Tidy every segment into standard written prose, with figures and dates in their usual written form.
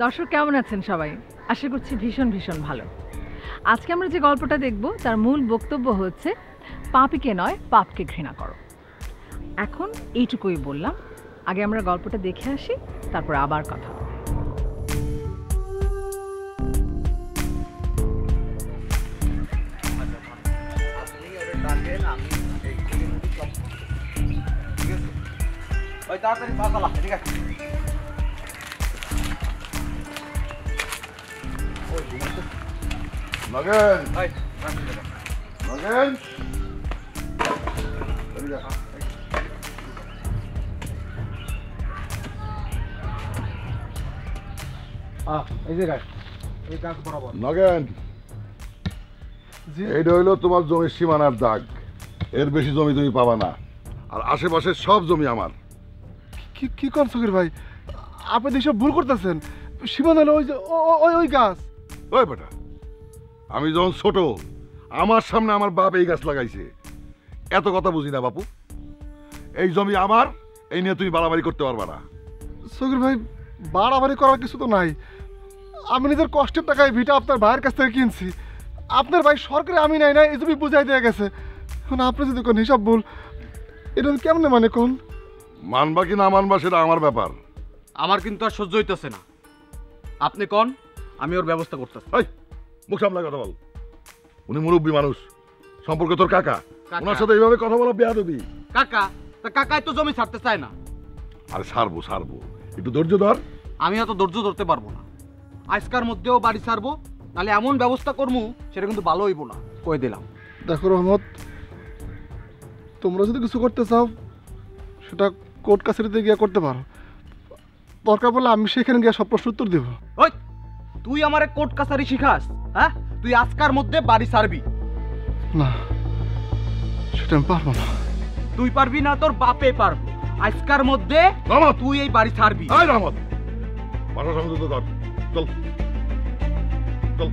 দর্শক কেমন আছেন সবাই? আশা করছি ভীষণ ভীষণ ভালো। আজকে আমরা যে গল্পটা দেখব তার মূল বক্তব্য হচ্ছে পাপীকে নয় পাপকে ঘৃণা করো। এখন এইটুকুই বললাম, আগে আমরা গল্পটা দেখে আসি, তারপর আবার কথা হবে। তাড়াতাড়ি পাকালা, ঠিক আছে? নগেন, নগেন, এই জায়গায় এই গাছ বরাবর। নগেন, এইটা হইলো তোমার জমির সীমানার দাগ। এর বেশি জমি তুমি পাবা না, আর আশেপাশের সব জমি আমার। কি কোন সকির ভাই, আপনি এইসব ভুল করতেছেন। সীমানা হলো ওই যে ওই গাছ। ওই বেটা, আমি যখন ছোট আমার সামনে আমার বাপ এই গাছ লাগাইছে। এত কথা বুঝি না বাপু। এই জমি আমার, এই নিয়ে তুমি বাড়াবাড়ি করতে পারবা না। সকির ভাই, বাড়াবাড়ি করার কিছু তো নাই। আমি নিজের কষ্টের টাকায় ভিটা আপনার ভাইয়ের কাছ থেকে কিনছি। আপনার ভাই সরকারে আমি নাই না, এই জমি বুঝাই দিয়ে গেছে। এখন আপনি যদি কোন হিসাব ভুল, এটা কেমনে মানে কোন? মানবা কি না মানবা সেটা আমার ব্যাপার। আমার কিন্তু আর সহ্য হইতেছে না। আপনি কোন, আমি ওর ব্যবস্থা করতেছি। এই মুখ সামলায় কথা বল। উনি মুরব্বী মানুষ, সম্পর্কে তোর কাকা। ওনার সাথে এইভাবে কথা বলা বেয়াদবি। কাকা, তা কাকাই তো জমি ছাড়তে চায় না। আরে ছাড়বো ছাড়বো, একটু ধৈর্য ধর। আমি অত ধৈর্য ধরতে পারবো না। আজকার মধ্যেও বাড়ি ছাড়বো, নাহলে এমন ব্যবস্থা করবো সেটা কিন্তু ভালো হইব না, কয়ে দিলাম। দেখো রহমত, তোমরা যদি কিছু করতে চাও সেটা কোর্ট কাছারিতে গিয়ে করতে পারো। দরকার পড়লে আমি সেখানে গিয়ে সব প্রশ্ন উত্তর দেব। ওই তুই আমারে কোর্ট কাছারি শিখাস? হ্যাঁ, তুই আজকার মধ্যে বাড়ি ছাড়বি। না, সেটা আমি পারবো না। তুই পারবি না, তোর বাপে পারবো। আজকার মধ্যে রহমত, তুই এই বাড়ি ছাড়বি। এই রহমত, ভাষা সংযত কর। চল চল।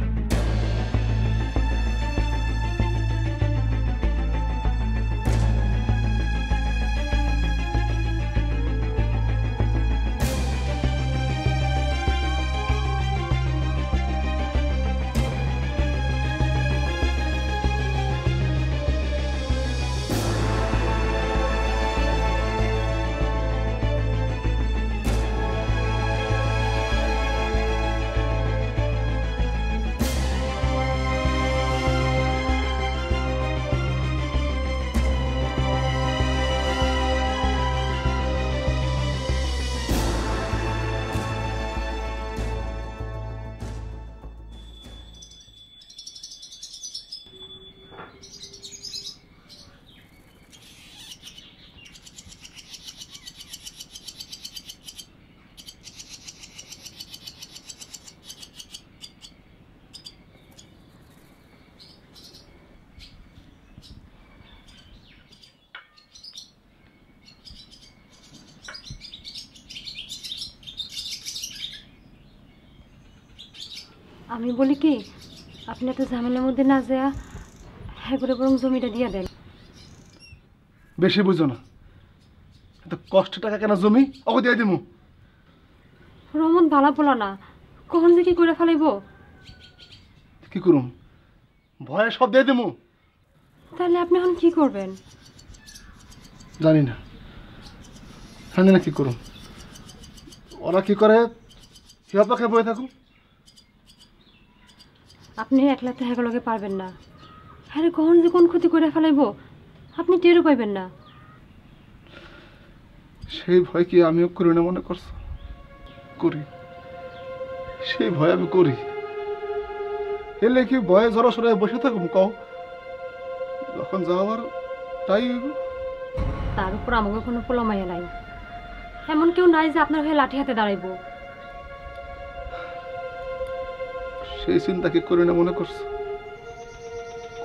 আমি বলি কি, আপনি এত ঝামেলার মধ্যে না যায় হ্যাঁ করে বরং জমিটা দিয়ে দেন। বেশি বুঝো না, এত কষ্ট টাকা কেন জমি ওকে দিয়ে দিমু। রহমত ভালা বলো না, কখন যে কি করে ফেলাইব। কি করুম, ভয়ে সব দিয়ে দিমু। তাহলে আপনি এখন কি করবেন? জানি না, জানি না কি করুম। ওরা কি করে সে অপেক্ষায় বয়ে থাকুন। আপনি একলাতে হেগলকে পারবেন না। হ্যাঁ, কখন যে কোন ক্ষতি করে ফেলাইব আপনি টেরও পাইবেন না। সেই ভয় কি আমিও করি না মনে করছো? করি, সেই ভয় আমি করি। এলে কি ভয়ে জড়ো সরাই বসে থাকুম কও? যখন যাওয়ার তাই তার উপর আমাকে কোনো পোলামাইয়া নাই। এমন কেউ নাই যে আপনার হয়ে লাঠি হাতে দাঁড়াইব। সেই চিন্তা কি করি না মনে করছো?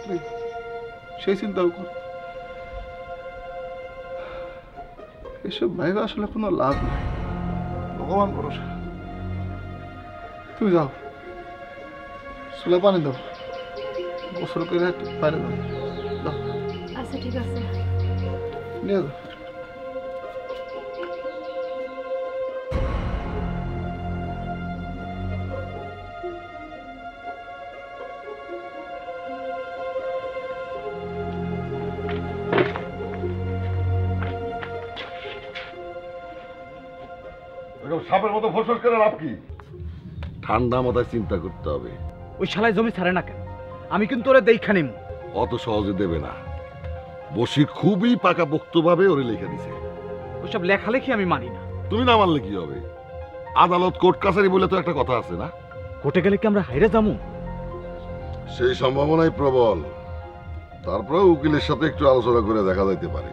করি, সেই চিন্তাও করি। এসব ভাইবা আসলে কোনো লাভ নাই, ভগবান ভরসা। তুমি যাও, চুলে পানি দাও, গোসল করে একটু পানি দাও। দাও, আচ্ছা ঠিক আছে, নিয়ে যাও। এরকম সাপের মতো ফসফস করে লাভ কি? ঠান্ডা মাথায় চিন্তা করতে হবে। ওই শালায় জমি ছাড়ে না কেন? আমি কিন্তু ওরে দেখা নিমু। অত সহজে দেবে না। বসি খুবই পাকা পোক্তভাবে ওরে লেখা দিছে। ওইসব লেখালেখি আমি মানি না। তুমি না মানলে কি হবে? আদালত কোর্ট কাছারি বলে তো একটা কথা আছে না? কোর্টে গেলে কি আমরা হাইরে যামু? সেই সম্ভাবনাই প্রবল। তারপরে উকিলের সাথে একটু আলোচনা করে দেখা যাইতে পারে,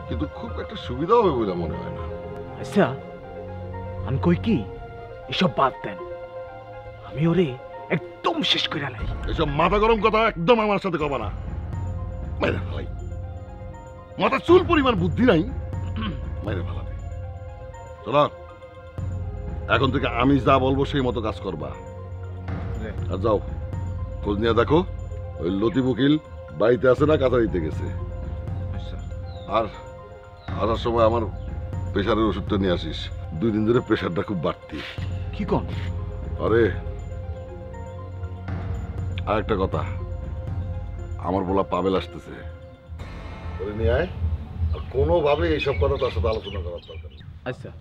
কিন্তু খুব একটা সুবিধা হবে বলে মনে হয় না। আচ্ছা, আমি কই কি এসব বাদ দেন, আমি ওরে একদম শেষ করে লাই। এসব মাথা গরম কথা একদম আমার সাথে কবা না। মাইরে ফেলাই, মাথা চুল পরিমাণ বুদ্ধি নাই, মাইরে ফেলাবে। চলো, এখন থেকে আমি যা বলবো সেই মতো কাজ করবা। আর যাও, খোঁজ নিয়ে দেখো ওই লতিফ উকিল বাড়িতে আছে না কাছারিতে গেছে। আর আসার সময় আমার প্রেশারের ওষুধটা নিয়ে আসিস। 2 দিন ধরে প্রেশারটা খুব বাড়তি। কি কোন? আরে আর একটা কথা, আমার বলা পাবেল আসতেছে, ওরে নিয়ে আয়। আর কোনোভাবে এইসব কথা তার সাথে আলোচনা করার দরকার নেই। আচ্ছা।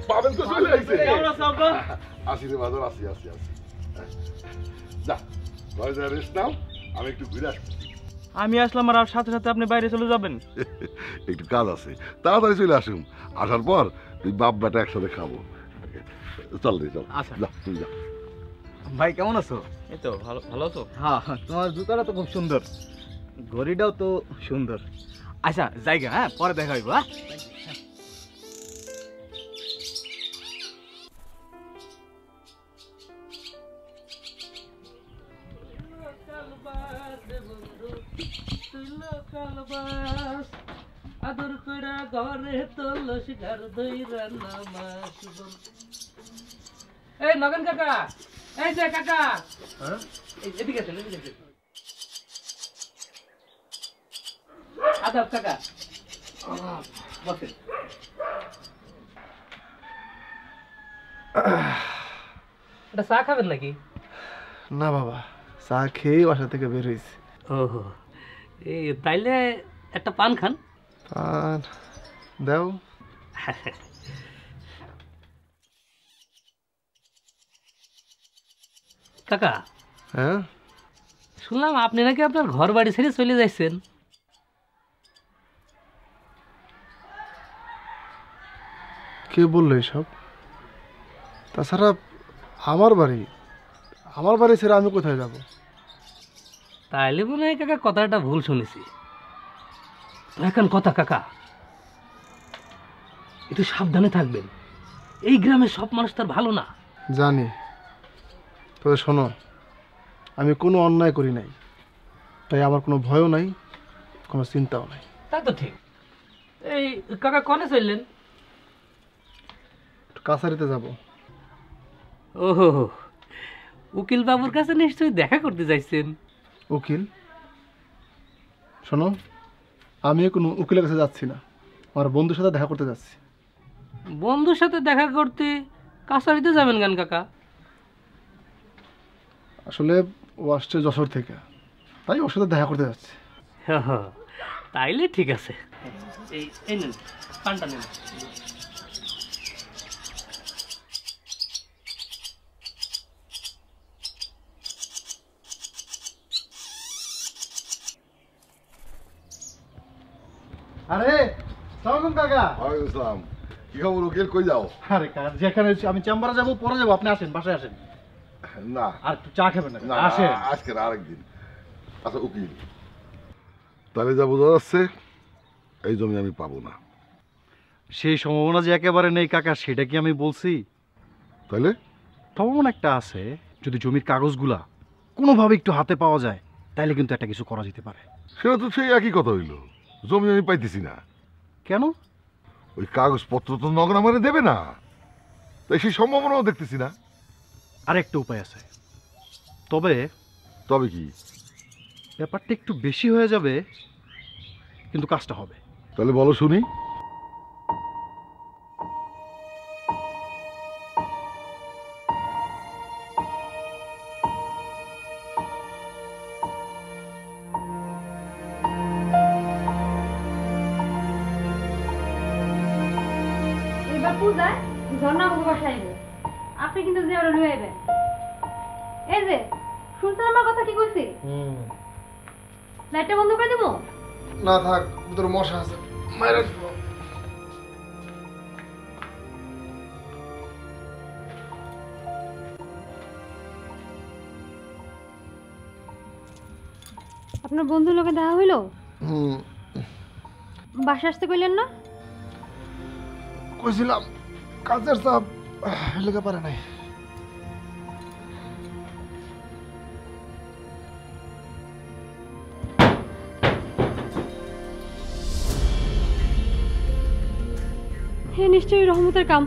পাবেল তো চলে আইছে। আসি রে বাজার, আসি। যা ঘরে যা রেস্ট নাও, আমি একটু ঘুরে আসছি। আমি আসলাম আর সাথে সাথে আপনি বাইরে চলে যাবেন? একটু কাজ আছে, তাড়াতাড়ি চলে আসুন। আসার পর তুই বাপ বেটা একসাথে খাবো। চল রে, চল। আচ্ছা। যা, তুই যা। ভাই কেমন আছো? এই তো ভালো, ভালো আছো? হ্যাঁ, তোমার জুতাটা তো খুব সুন্দর, ঘড়িটাও তো সুন্দর। আচ্ছা জায়গা, হ্যাঁ পরে দেখা হইব। হ্যাঁ আদর কইরা ঘরে তোল শিকার দইরা নামাজ। এই নগেন কাকা, এই যে কাকা, এদিকে আছেন, এদিকে আছেন। আদাব কাকা, বসেন। এটা চা খাবেন নাকি? না বাবা, চা খেয়ে বাসা থেকে বের হয়েছি। ওহো, এই তাইলে একটা পান খান। পান দাও। কাকা, হ্যাঁ, শুনলাম আপনি নাকি আপনার ঘর বাড়ি ছেড়ে চলে যাচ্ছেন। কে বললো এসব? তাছাড়া আমার বাড়ি ছেড়ে আমি কোথায় যাব? তাইলে মনে হয় কাকা কথাটা ভুল শুনেছি। এখন কথা কাকা, একটু সাবধানে থাকবেন। এই গ্রামের সব মানুষ তার ভালো না। জানি, তবে শোনো, আমি কোনো অন্যায় করি নাই, তাই আমার কোনো ভয়ও নাই, কোনো চিন্তাও নাই। তা তো ঠিক। এই কাকা কনে চললেন? একটু কাছারিতে যাব। ওহো, উকিল বাবুর কাছে নিশ্চয়ই দেখা করতে যাইছেন। উকিল? শোনো, আমি কোনো উকিলের কাছে যাচ্ছি না, আমার বন্ধুর সাথে দেখা করতে যাচ্ছি। বন্ধুর সাথে দেখা করতে কাছারিতে যাবেন কেন কাকা? আসলে ও আসছে যশোর থেকে, তাই ওর সাথে দেখা করতে যাচ্ছি। তাইলে ঠিক আছে। এই নেন পানটা নেন। আরে সালাম কাকা। ওয়ালাইকুম আসসালাম। কি খবর উকিল, কই যাও? আরে কাকা, যেখানে আমি চেম্বারে যাবো, পরে যাবো, আপনি আসেন, বাসায় আসেন। না আর একটু চা খাবেন না? না, আসেন। আজকে না, আরেকদিন। আচ্ছা উকিল, তাহলে যা বোঝা যাচ্ছে এই জমি আমি পাবো না। সেই সম্ভাবনা যে একেবারে নেই কাকা, সেটা কি আমি বলছি? তাহলে সম্ভাবনা একটা আছে, যদি জমির কাগজগুলা কোনোভাবে একটু হাতে পাওয়া যায়, তাইলে কিন্তু একটা কিছু করা যেতে পারে। সেটা তো সেই একই কথা হইলো, জমি আমি পাইতেছি না। কেন? ওই কাগজপত্র তো নগর আমারে দেবে না, তাই সেই সম্ভাবনাও দেখতেছি না। আর একটা উপায় আছে, তবে তবে কি? ব্যাপারটা একটু বেশি হয়ে যাবে, কিন্তু কাজটা হবে। তাহলে বলো শুনি। এবার পূজায় ঝর্ণা বাবু বাসায় আইবে আপনি কিন্তু যে ওরা লুয়ে আইবেন এই যে শুনছেন আমার কথা কি কইছি লাইটটা বন্ধ করে দেবো না থাক ভিতরে মশা আছে মাইরা দিবো। আপনার বন্ধুর লোকে দেখা হইলো হুম বাসা আসতে কইলেন না কইছিলাম কাজের চাপ লেগে পারে নাই। হে নিশ্চয়ই রহমতের কাম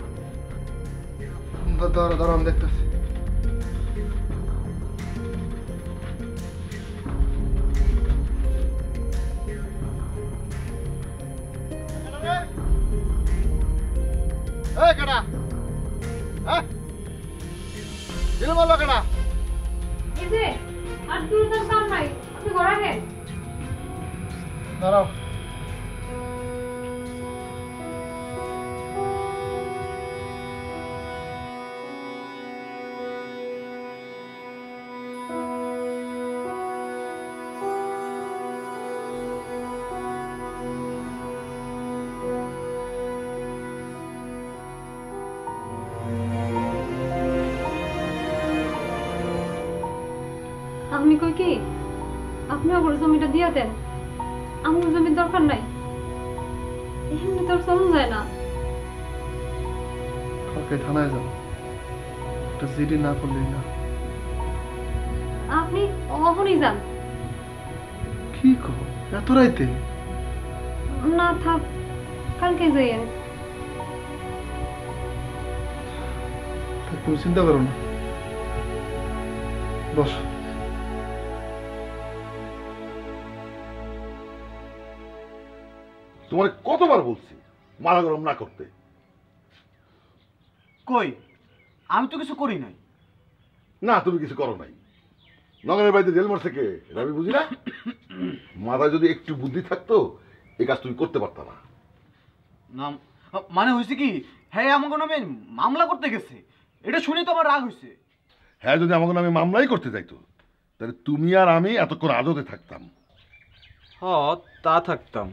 দাঁড়া দাঁড়া আমি দেখতেছি। এই কেডা হ্যাঁ দিল বলো কেডা এই যে আর দূর কাম নাই আপনি ঘরে আছেন দাঁড়াও আমি কই কি আপনি আমার জমিটা দিয়া দেন আমার জমির দরকার নাই এমনি তোর চলন যায় না কালকে থানায় যাবো একটা জিডি না করলেই না। আপনি অহনই যান কি কো এত রাইতে? না থাক কালকে যাইয়েন তুমি চিন্তা করো না বস। তোমার কতবার বলছি মাথা গরম না করতে। কই আমি তো কিছু করি নাই। না তুমি কিছু করো নাই। নগরের বাড়িতে জেল মারছে কে এটা আমি বুঝি না। মাথায় যদি একটু বুদ্ধি থাকতো এই কাজ তুমি করতে পারতা না। না মানে হয়েছে কি হ্যাঁ আমাকে নামে মামলা করতে গেছে এটা শুনে তো আমার রাগ হয়েছে। হ্যাঁ যদি আমাকে নামে মামলাই করতে চাইতো তাহলে তুমি আর আমি এতক্ষণ আদতে থাকতাম। হ তা থাকতাম।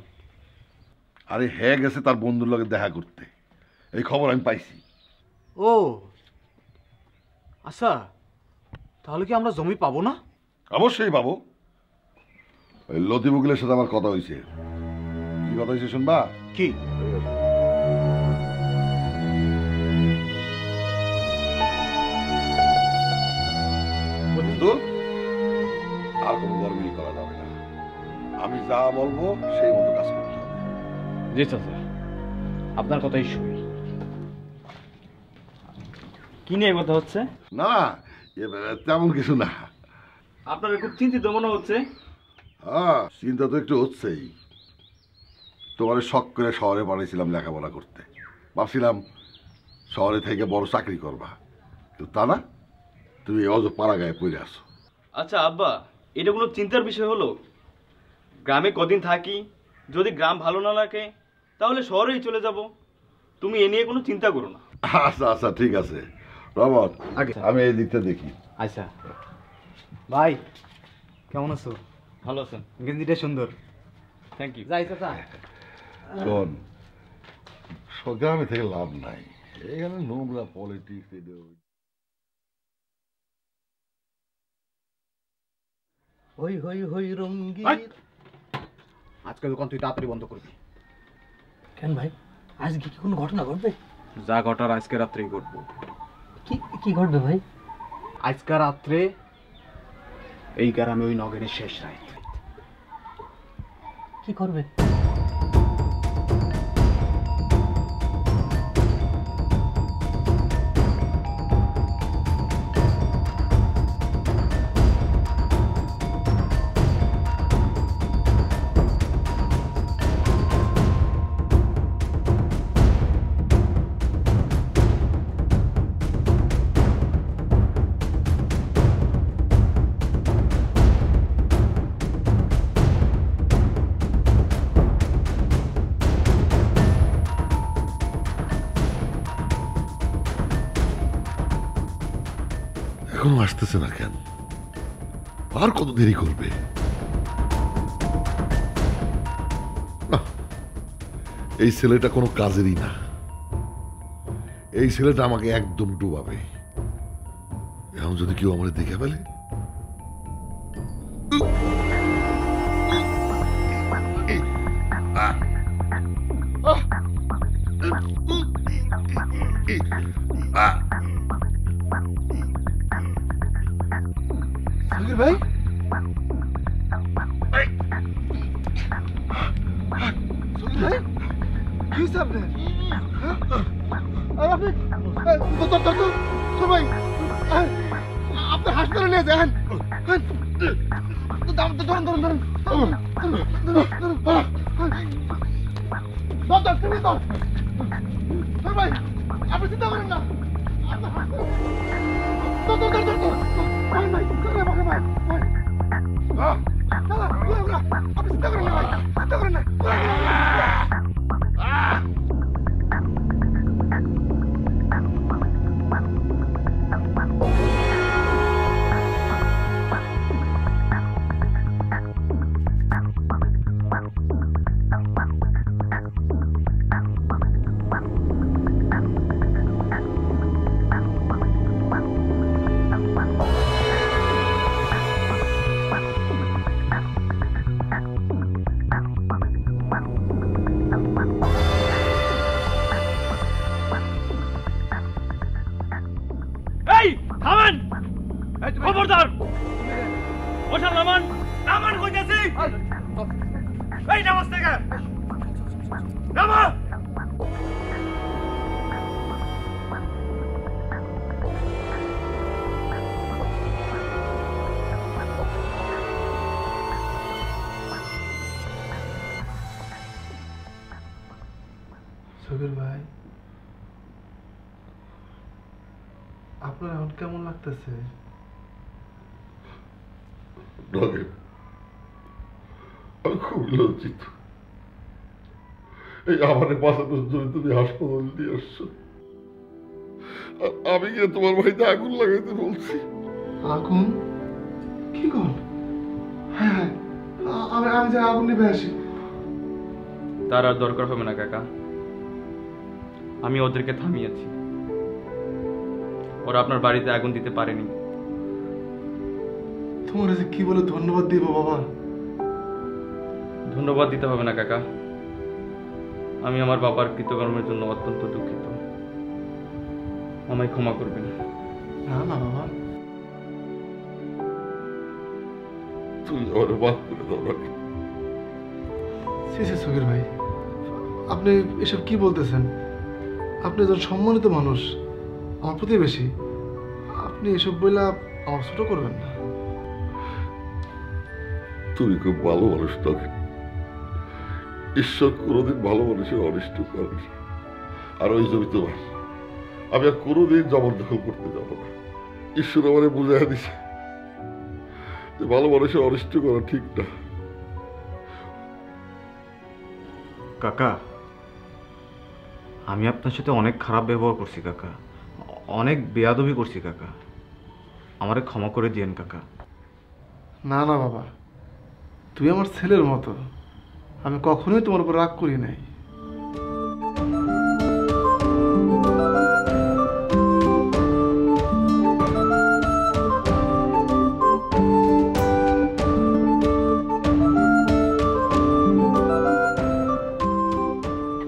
আরে হ্যাঁ গেছে তার বন্ধুর লগে দেখা করতে, এই খবর আমি পাইছি। ও আচ্ছা তাহলে কি আমরা জমি পাবো না? অবশ্যই পাবো। ওই লতিফ উকিলের সাথে আমার কথা হয়েছে। কি কথা হয়েছে শুনবা? কি? বন্ধু আর কোনো গরমিল করা যাবে না। আমি যা বলবো সেই মতো কাজ করতে হবে। জি চাচা আপনার কথাই শুনি। কি নিয়ে কথা হচ্ছে? না তেমন কিছু না। আপনার খুব চিন্তিত মনে হচ্ছে। হ্যাঁ চিন্তা তো একটু হচ্ছেই। তোমার শখ করে শহরে পাঠিয়েছিলাম লেখাপড়া করতে, ভাবছিলাম শহরে থেকে বড় চাকরি করবা, কিন্তু তা না, তুমি অজ পাড়া গায়ে পড়ে আসো। আচ্ছা আব্বা, এটা কোনো চিন্তার বিষয় হলো? গ্রামে কদিন থাকি, যদি গ্রাম ভালো না লাগে তাহলে শহরেই চলে যাব। তুমি এ নিয়ে কোনো চিন্তা করো না। আচ্ছা আচ্ছা ঠিক আছে রবট, আমি এই দিকটা দেখি। আচ্ছা ভাই কেমন আছো? ভালো আছেন? গেঞ্জিটা সুন্দর। Thank you. যাই চাচা শোন, গ্রামে থেকে লাভ নাই, এখানে নোংরা পলিটিক্স। হই হই হই রঙ্গি। আজকে দোকান তুই তাড়াতাড়ি বন্ধ করবি। কেন ভাই, আজকে কি কোনো ঘটনা ঘটবে? যা ঘটার আজকে রাত্রেই ঘটবো। কি কি ঘটবে ভাই? আজকে রাত্রে এই গ্রামে ওই নগরের শেষ রাত। কি করবে? আসতেছে না কেন? আর কত দেরি করবে? না, এই ছেলেটা কোনো কাজেরই না। এই ছেলেটা আমাকে একদম ডুবাবে। এখন যদি কেউ আমার দেখে ফেলে, সাকির ভাই, সাকির ভাই, কি হয়েছে আপনার? আপনি ভাই আপনি হাসপাতালে নিয়ে যান। ধরুন ধরুন ধরুন ভাই, আপনি চিন্তা করেন না। আপনি চিন্তা করেন না ভাই, চিন্তা করেন না। এই থামেন, খবরদার ওঠেন, নামান নামান কইতাছি। এই নামাজ থেকে নামা। সবির ভাই, আপনার এখন কেমন লাগতেছে? আমি খুব লজ্জিত। এই আমার বাঁচানোর জন্য তুমি হাসপাতাল নিয়ে আসছো, আর আমি গিয়ে তোমার বাড়িতে আগুন লাগাইতে বলছি। আগুন? কি কোন? হ্যাঁ হ্যাঁ, আমি যাই আগুন নিভে আসি। তার আর দরকার হবে না কাকা, আমি ওদেরকে থামিয়েছি। ওরা আপনার বাড়িতে আগুন দিতে পারেনি। তোমার যে কি বলে ধন্যবাদ দিব বাবা? ধন্যবাদ দিতে হবে না কাকা, আমি আমার বাবার কৃতকর্মের জন্য অত্যন্ত দুঃখিত। আমায় ক্ষমা করবেন। না না বাবা, তুমি আমার মাফ করে দাও নাকি? সি সগির ভাই, আপনি এসব কি বলতেছেন? আপনি একজন সম্মানিত মানুষ, আমার প্রতিবেশী। আপনি এসব বইলা আমার ছোট করবেন না। তুমি খুব ভালো মানুষ নাকি? ঈশ্বর কোনোদিন ভালো মানুষের অনিষ্ট করে না। আর ওই জমি তোমার, আমি আর কোনোদিন জবরদখল করতে যাবো না। ঈশ্বর আমারে বুঝাই দিছে যে ভালো মানুষের অনিষ্ট করা ঠিক না। কাকা, আমি আপনার সাথে অনেক খারাপ ব্যবহার করছি কাকা, অনেক বেয়াদবি করছি কাকা, আমারে ক্ষমা করে দিয়েন কাকা। না না বাবা, তুই আমার ছেলের মতো, আমি কখনোই তোমার উপর রাগ করি নাই।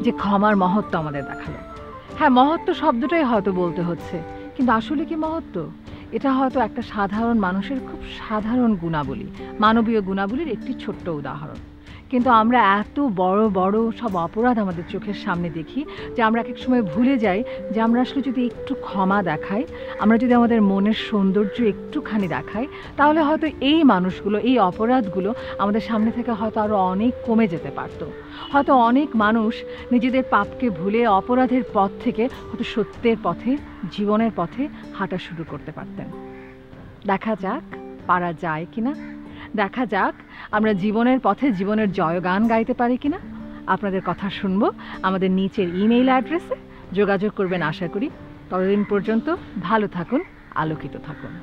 যে ক্ষমার মহত্ব আমাদের দেখালো। হ্যাঁ, মহত্ব শব্দটাই হয়তো বলতে হচ্ছে, কিন্তু আসলে কি মহত্ব? এটা হয়তো একটা সাধারণ মানুষের খুব সাধারণ গুণাবলী, মানবীয় গুণাবলীর একটি ছোট্ট উদাহরণ। কিন্তু আমরা এত বড় বড় সব অপরাধ আমাদের চোখের সামনে দেখি যে আমরা এক এক সময় ভুলে যাই যে আমরা আসলে যদি একটু ক্ষমা দেখাই, আমরা যদি আমাদের মনের সৌন্দর্য একটুখানি দেখাই, তাহলে হয়তো এই মানুষগুলো, এই অপরাধগুলো আমাদের সামনে থেকে হয়তো আরও অনেক কমে যেতে পারতো। হয়তো অনেক মানুষ নিজেদের পাপকে ভুলে অপরাধের পথ থেকে হয়তো সত্যের পথে, জীবনের পথে হাঁটা শুরু করতে পারতেন। দেখা যাক পারা যায় কিনা, দেখা যাক আমরা জীবনের পথে জীবনের জয়গান গাইতে পারি কিনা। আপনাদের কথা শুনবো আমাদের নিচের ইমেইল অ্যাড্রেসে, যোগাযোগ করবেন আশা করি। ততদিন পর্যন্ত ভালো থাকুন, আলোকিত থাকুন।